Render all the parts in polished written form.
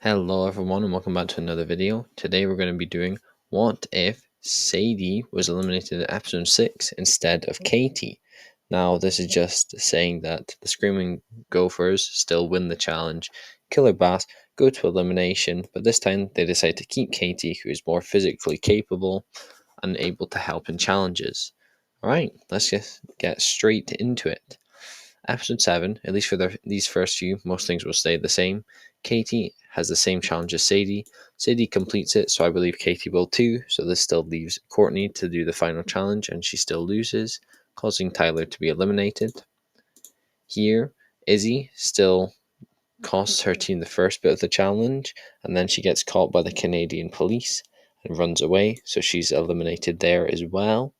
Hello everyone and welcome back to another video. Today we're going to be doing what if Sadie was eliminated in episode 6 instead of Katie. Now this is just saying that the Screaming Gophers still win the challenge, Killer Bass go to elimination, but this time they decide to keep Katie, who is more physically capable and able to help in challenges. Alright, let's just get straight into it. Episode 7, at least for these first few, most things will stay the same. Katie has the same challenge as Sadie. Sadie completes it, so I believe Katie will too. So this still leaves Courtney to do the final challenge, and she still loses, causing Tyler to be eliminated. Here, Izzy still costs her team the first bit of the challenge, and then she gets caught by the Canadian police and runs away, so she's eliminated there as well.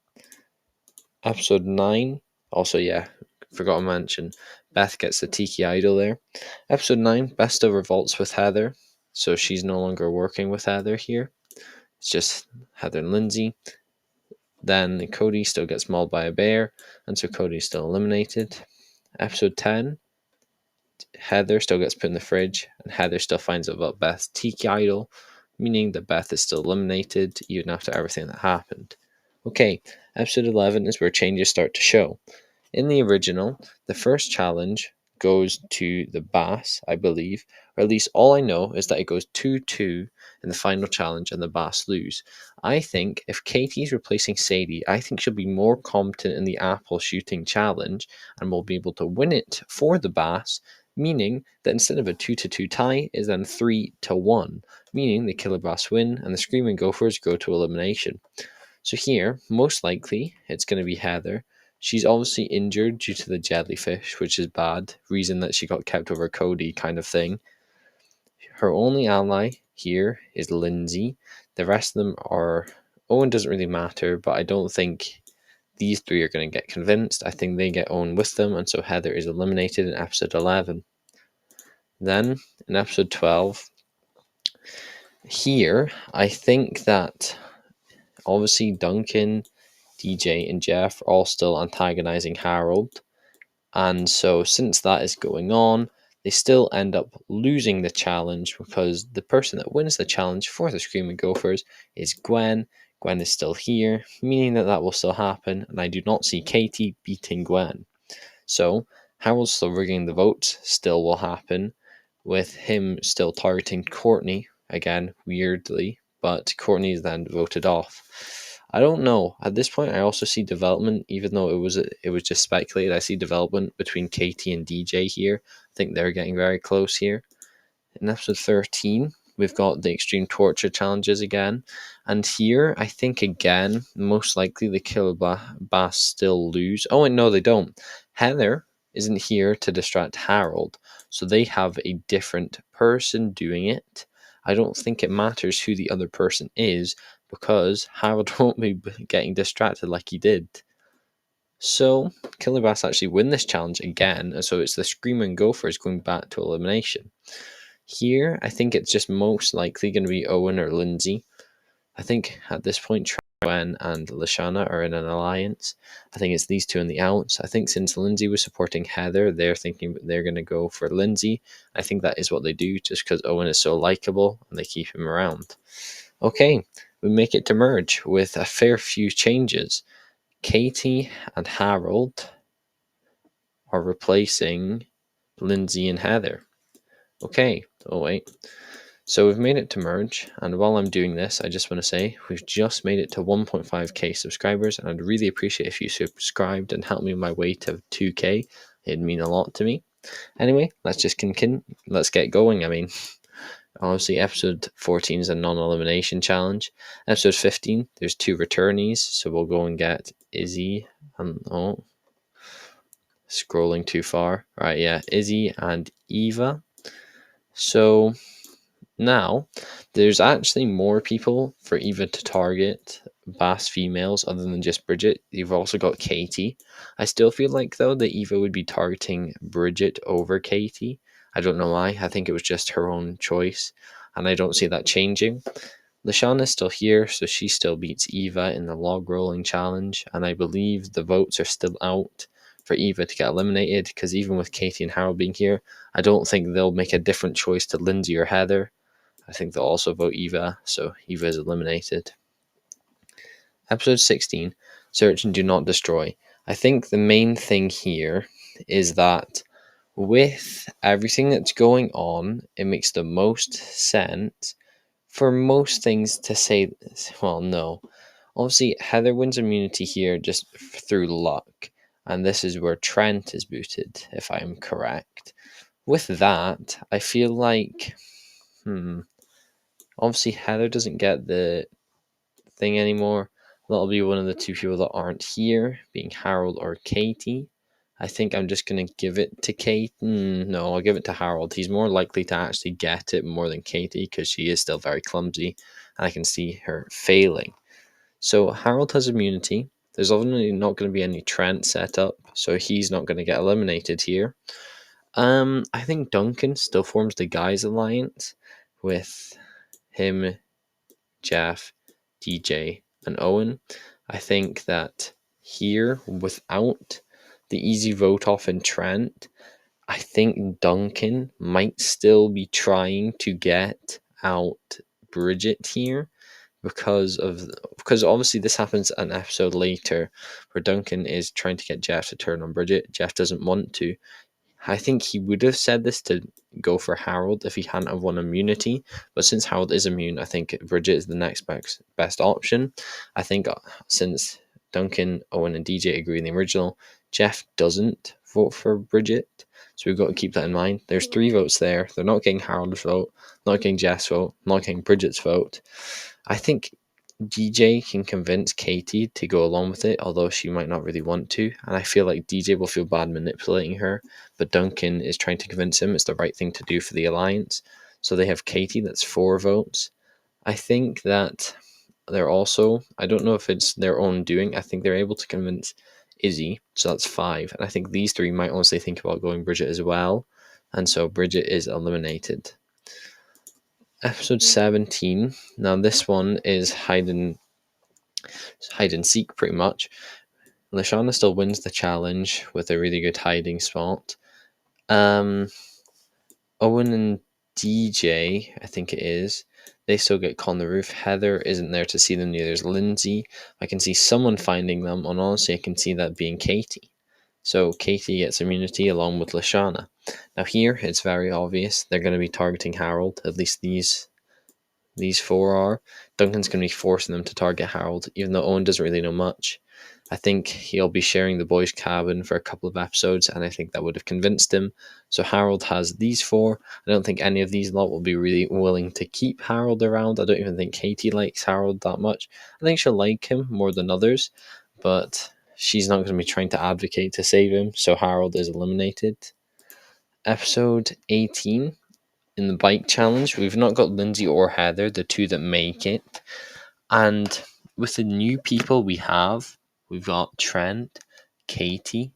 Episode 9, also, forgot to mention, Beth gets the Tiki Idol there. Episode 9, Beth still revolts with Heather, so she's no longer working with Heather here. It's just Heather and Lindsay. Then Cody still gets mauled by a bear, and so Cody's still eliminated. Episode 10, Heather still gets put in the fridge, and Heather still finds out about Beth's Tiki Idol, meaning that Beth is still eliminated even after everything that happened. Okay, episode 11 is where changes start to show. In the original, the first challenge goes to the Bass, I believe, or at least all I know is that it goes 2-2 in the final challenge and the Bass lose. I think if Katie's replacing Sadie, I think she'll be more competent in the apple shooting challenge and will be able to win it for the Bass, meaning that instead of a 2-2 tie, is then 3-1, meaning the Killer Bass win and the Screaming Gophers go to elimination. So here, most likely, it's going to be Heather. She's obviously injured due to the jellyfish, which is bad. Reason that she got kept over Cody kind of thing. Her only ally here is Lindsay. The rest of them are... Owen doesn't really matter, but I don't think these three are going to get convinced. I think they get Owen with them, and so Heather is eliminated in episode 11. Then, in episode 12, here, I think that obviously Duncan, DJ, and Jeff are all still antagonizing Harold. And so since that is going on, they still end up losing the challenge because the person that wins the challenge for the Screaming Gophers is Gwen. Gwen is still here, meaning that that will still happen, and I do not see Katie beating Gwen. So Harold still rigging the votes still will happen, with him still targeting Courtney, again, weirdly, but Courtney is then voted off. I don't know. At this point, I also see development, even though it was just speculated. I see development between Katie and DJ here. I think they're getting very close here. In episode 13, we've got the extreme torture challenges again. And here, I think again, most likely the Killer Bass still lose. Oh, and no, they don't. Heather isn't here to distract Harold, so they have a different person doing it. I don't think it matters who the other person is because Harold won't be getting distracted like he did. So, Killer Bass actually win this challenge again, and so it's the Screaming Gophers going back to elimination. Here, I think it's just most likely going to be Owen or Lindsay. I think at this point, Gwen and Lashana are in an alliance. I think it's these two in the outs. I think since Lindsay was supporting Heather, they're thinking they're going to go for Lindsay. I think that is what they do just because Owen is so likable and they keep him around. Okay, we make it to merge with a fair few changes. Katie and Harold are replacing Lindsay and Heather. Okay, oh wait. So we've made it to merge, and while I'm doing this, I just want to say we've just made it to 1.5k subscribers, and I'd really appreciate if you subscribed and helped me on my way to 2k. It'd mean a lot to me. Anyway, let's get going. Obviously, episode 14 is a non-elimination challenge. Episode 15, there's 2 returnees, so we'll go and get Izzy and scrolling too far. Right, yeah, Izzy and Eva. So now, there's actually more people for Eva to target Bass females other than just Bridget. You've also got Katie. I still feel like, though, that Eva would be targeting Bridget over Katie. I don't know why. I think it was just her own choice, and I don't see that changing. Lashana is still here, so she still beats Eva in the log rolling challenge, and I believe the votes are still out for Eva to get eliminated, because even with Katie and Harold being here, I don't think they'll make a different choice to Lindsay or Heather. I think they'll also vote Eva, so Eva is eliminated. Episode 16, Search and Do Not Destroy. I think the main thing here is that with everything that's going on, it makes the most sense for most things to say, well, no. Obviously, Heather wins immunity here just through luck, and this is where Trent is booted, if I'm correct. With that, I feel like, obviously Heather doesn't get the thing anymore. That'll be one of the two people that aren't here, being Harold or Katie. I think I'm just going to give it to Kate. No, I'll give it to Harold. He's more likely to actually get it more than Katie because she is still very clumsy and I can see her failing. So Harold has immunity. There's obviously not going to be any Trent set up, so he's not going to get eliminated here. I think Duncan still forms the guys alliance with him, Jeff, DJ, and Owen. I think that here, without the easy vote off in Trent, I think Duncan might still be trying to get out Bridget here because obviously this happens an episode later where Duncan is trying to get Jeff to turn on Bridget. Jeff doesn't want to. I think he would have said this to go for Harold if he hadn't have won immunity, but since Harold is immune, I think Bridget is the next best option. I think since Duncan, Owen, and DJ agree in the original, Jeff doesn't vote for Bridget, so we've got to keep that in mind. There's 3 votes there. They're not getting Harold's vote, not getting Jeff's vote, not getting Bridget's vote. I think DJ can convince Katie to go along with it, although she might not really want to. And I feel like DJ will feel bad manipulating her, but Duncan is trying to convince him it's the right thing to do for the alliance. So they have Katie, that's 4 votes. I think that they're also, I don't know if it's their own doing, I think they're able to convince Izzy, so that's 5. And I think these 3 might honestly think about going Bridget as well. And so Bridget is eliminated. Episode 17. Now this one is hide and seek pretty much. Lashana still wins the challenge with a really good hiding spot. Owen and DJ, I think it is, they still get caught on the roof. Heather isn't there to see them, neither is Lindsay. I can see someone finding them, and honestly I can see that being Katie. So Katie gets immunity along with Lashana. Now here it's very obvious they're going to be targeting Harold, at least these 4 are. Duncan's going to be forcing them to target Harold, even though Owen doesn't really know much. I think he'll be sharing the boys' cabin for a couple of episodes, and I think that would have convinced him. So Harold has these 4. I don't think any of these lot will be really willing to keep Harold around. I don't even think Katie likes Harold that much. I think she'll like him more than others, but she's not going to be trying to advocate to save him, so Harold is eliminated. Episode 18. In the bike challenge, we've not got Lindsay or Heather, the 2 that make it. And with the new people we have, we've got Trent, Katie,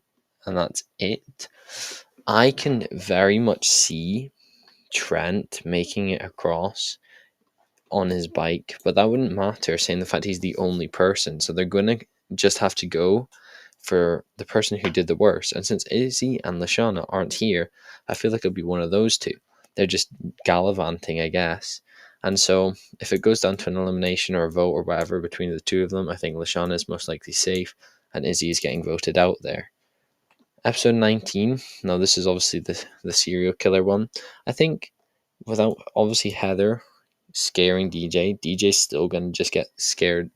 and that's it. I can very much see Trent making it across on his bike, but that wouldn't matter, saying the fact he's the only person. So they're going to just have to go for the person who did the worst. And since Izzy and Lashana aren't here, I feel like it'll be one of those 2. They're just gallivanting, I guess. And so if it goes down to an elimination or a vote or whatever between the 2 of them, I think Lashana is most likely safe and Izzy is getting voted out there. Episode 19. Now this is obviously the serial killer one. I think without obviously Heather scaring DJ's still gonna just get scared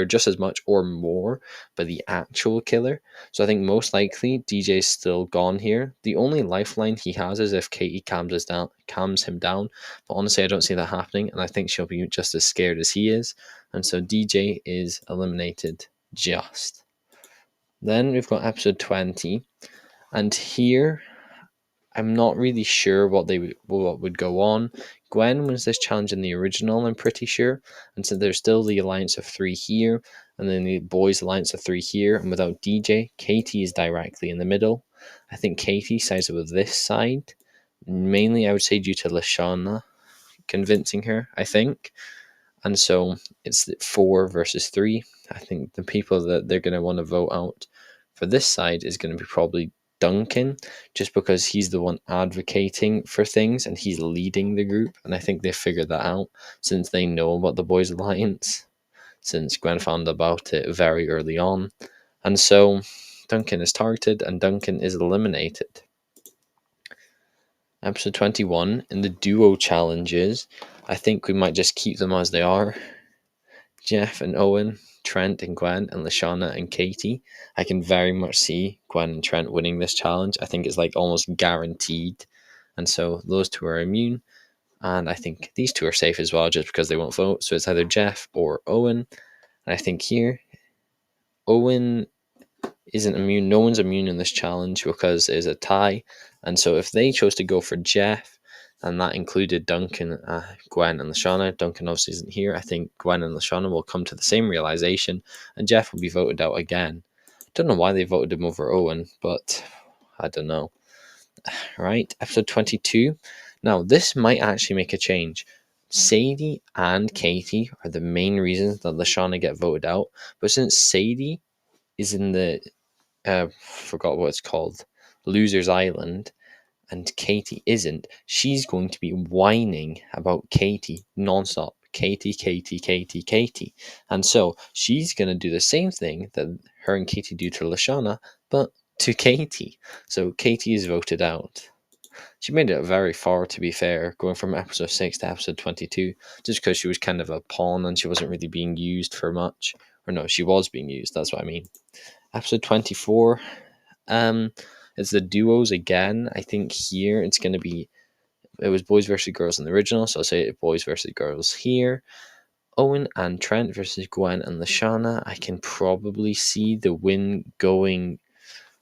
just as much or more by the actual killer. So I think most likely DJ's still gone here. The only lifeline he has is if Katie calms him down. But honestly, I don't see that happening, and I think she'll be just as scared as he is. And so DJ is eliminated just. Then we've got episode 20, and here I'm not really sure what would go on. Gwen wins this challenge in the original, I'm pretty sure. And so there's still the alliance of 3 here, and then the boys' alliance of 3 here. And without DJ, Katie is directly in the middle. I think Katie sides with this side. Mainly, I would say due to Lashana convincing her, I think. And so it's 4 versus 3. I think the people that they're going to want to vote out for this side is going to be probably Duncan, just because he's the one advocating for things and he's leading the group. And I think they figured that out since they know about the Boys Alliance, since Gwen found about it very early on. And so Duncan is targeted and Duncan is eliminated. Episode 21, in the duo challenges, I think we might just keep them as they are. Jeff and Owen, Trent and Gwen, and Lashana and Katie. I can very much see Gwen and Trent winning this challenge. I think it's like almost guaranteed. And so those two are immune. And I think these two are safe as well, just because they won't vote. So it's either Jeff or Owen. And I think here, Owen isn't immune. No one's immune in this challenge because it's a tie. And so if they chose to go for Jeff, and that included Duncan, Gwen, and Lashana. Duncan obviously isn't here. I think Gwen and Lashana will come to the same realization, and Jeff will be voted out again. Don't know why they voted him over Owen, but I don't know. Right, episode 22. Now, this might actually make a change. Sadie and Katie are the main reasons that Lashana get voted out, but since Sadie is in the forgot what it's called, Loser's Island, and Katie isn't, she's going to be whining about Katie nonstop. Katie, Katie, Katie, Katie. And so she's going to do the same thing that her and Katie do to Lashana, but to Katie. So Katie is voted out. She made it very far, to be fair, going from episode 6 to episode 22, just because she was kind of a pawn and she wasn't really being used for much. Or no, she was being used, that's what I mean. Episode 24, it's the duos again. I think here it's going to be, it was boys versus girls in the original, so I'll say boys versus girls here. Owen and Trent versus Gwen and Lashana. I can probably see the win going,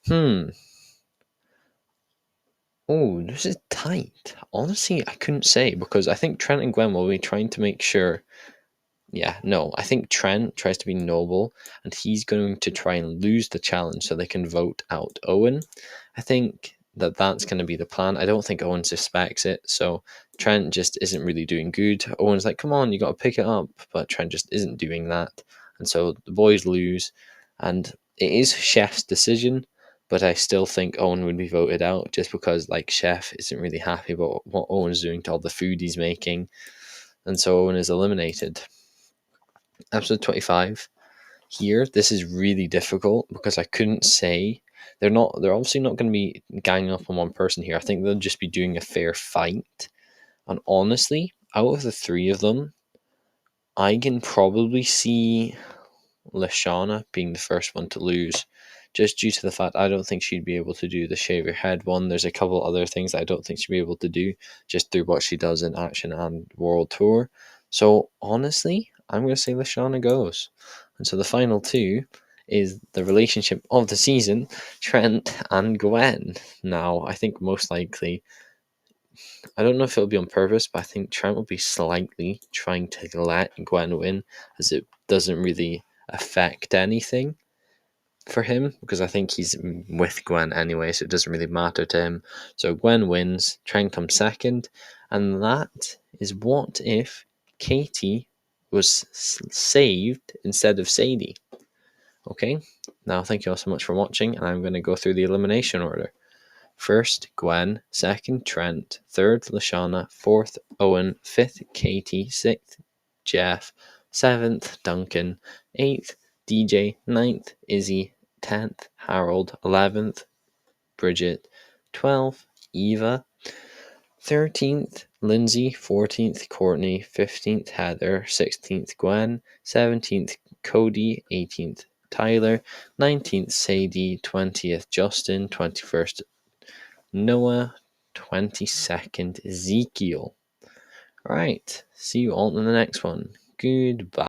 oh, this is tight. Honestly, I couldn't say, because I think Trent and Gwen will be trying to make sure. Yeah, no, I think Trent tries to be noble, and he's going to try and lose the challenge so they can vote out Owen. I think that's going to be the plan. I don't think Owen suspects it, so Trent just isn't really doing good. Owen's like, come on, you got to pick it up, but Trent just isn't doing that. And so the boys lose, and it is Chef's decision, but I still think Owen would be voted out just because, like, Chef isn't really happy about what Owen's doing to all the food he's making, and so Owen is eliminated. Episode 25. Here, this is really difficult because I couldn't say. They're obviously not going to be ganging up on one person here. I think they'll just be doing a fair fight. And honestly, out of the three of them, I can probably see Lashana being the first one to lose, just due to the fact I don't think she'd be able to do the shave your head one. There's a couple other things I don't think she'd be able to do just through what she does in Action and World Tour. So honestly, I'm going to say Lashana goes. And so the final two is the relationship of the season, Trent and Gwen. Now, I think most likely, I don't know if it'll be on purpose, but I think Trent will be slightly trying to let Gwen win, as it doesn't really affect anything for him, because I think he's with Gwen anyway, so it doesn't really matter to him. So Gwen wins, Trent comes second, and that is what if Katie was saved instead of Sadie. Okay, now thank you all so much for watching, and I'm going to go through the elimination order. First, Gwen. Second, Trent. Third, Lashana. Fourth, Owen. Fifth, Katie. Sixth, Jeff. Seventh, Duncan. Eighth, DJ. Ninth, Izzy. 10th, Harold. 11th, Bridget. 12th, Eva. 13th, Lindsay. 14th, Courtney. 15th, Heather. 16th, Gwen. 17th, Cody. 18th, Tyler. 19th, Sadie. 20th, Justin. 21st, Noah. 22nd, Ezekiel. Right, see you all in the next one. Goodbye.